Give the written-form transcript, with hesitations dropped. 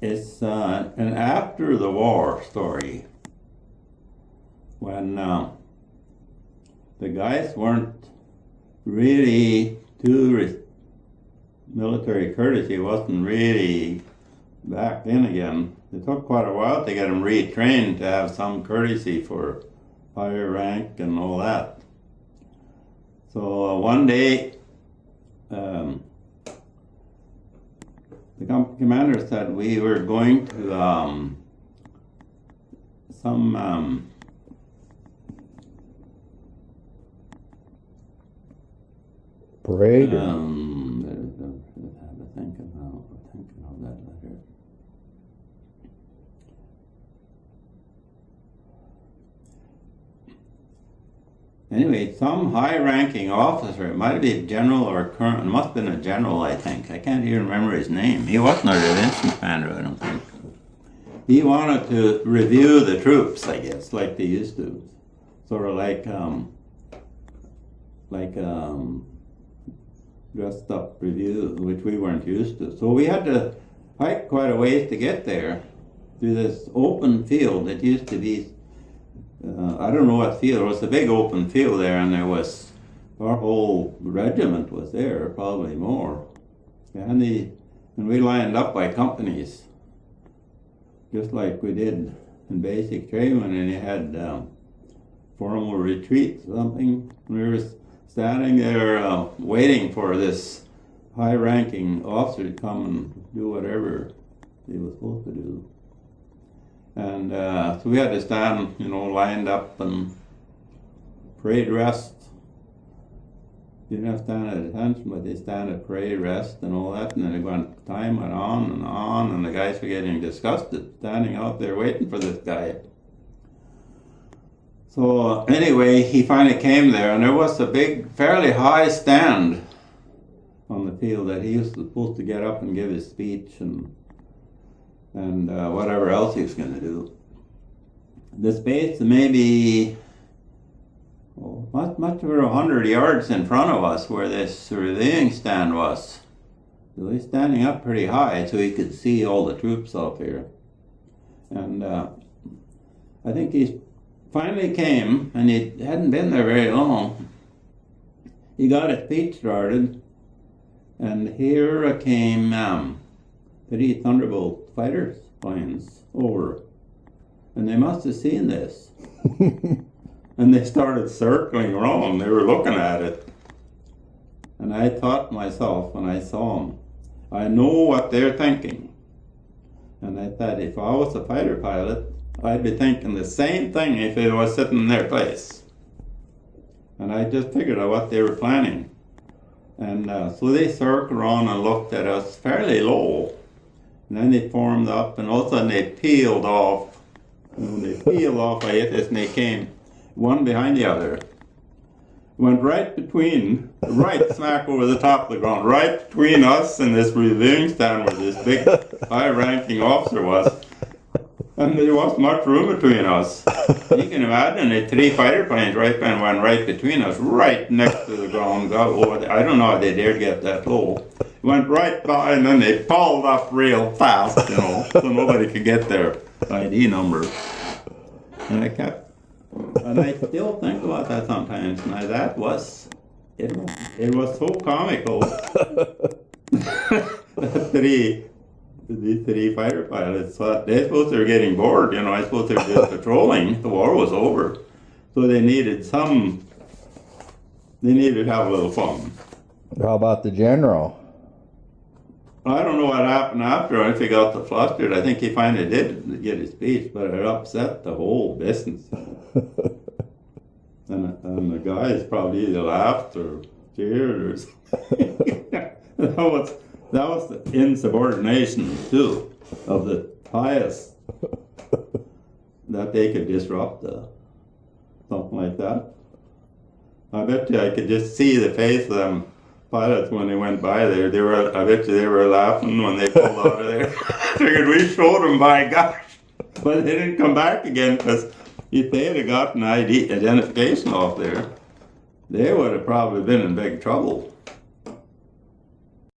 It's an after the war story when the guys weren't really military courtesy wasn't really back in again. It took quite a while to get them retrained to have some courtesy for higher rank and all that. So one day, the company commander said we were going to some parade. thinking of that letter. Anyway, some high-ranking officer, it might be a general or colonel, it must have been a general, I think. I can't even remember his name. He wasn't a Revention commander, I don't think. He wanted to review the troops, I guess, like they used to. Sort of like dressed up review, which we weren't used to. So we had to hike quite a ways to get there through this open field that used to be, I don't know what field, it was a big open field there, and there was, our whole regiment was there, probably more. And we lined up by companies, just like we did in basic training, and you had formal retreat, something. We were standing there waiting for this high-ranking officer to come and do whatever he was supposed to do. And so we had to stand, lined up and parade rest. You didn't have to stand at attention, but they stand at parade rest and all that. And then time went on, and the guys were getting disgusted, standing out there waiting for this guy. So anyway, he finally came there, and there was a big, fairly high stand on the field that he was supposed to get up and give his speech and whatever else he was going to do. The space maybe much over 100 yards in front of us where this surveying stand was. So he's standing up pretty high so he could see all the troops out there. And I think he finally came, and he hadn't been there very long. He got his speech started, and here came 3 Thunderbolt fighter planes over. And they must have seen this. And they started circling around. They were looking at it. And I thought to myself when I saw them, I know what they're thinking. And I thought if I was a fighter pilot, I'd be thinking the same thing if I was sitting in their place. And I just figured out what they were planning. And so they circled around and looked at us fairly low. And then they formed up, and all of a sudden they peeled off. And when they peeled off, I hit this, and they came one behind the other. Went right smack over the top of the ground, right between us and this reviewing stand where this big high-ranking officer was. And there wasn't much room between us. You can imagine the 3 fighter planes went right between us, right next to the ground. I don't know how they dared get that low. Went right by, and then they pulled up real fast, so nobody could get their ID number. And I still think about that sometimes. Now it was so comical. The 3 fighter pilots thought they're supposed to be getting bored, I suppose they were just patrolling. The war was over. So they needed to have a little fun. How about the general? I don't know what happened after. If he got so flustered, I think he finally did get his speech, but it upset the whole business. and the guys probably either laughed or cheered or something. That was the insubordination, too, of the highest, that they could disrupt something like that. I bet you I could just see the face of them pilots when they went by there. I bet you they were laughing when they pulled out of there. Figured we showed them, by gosh. But they didn't come back again, because if they had gotten identification off there, they would have probably been in big trouble.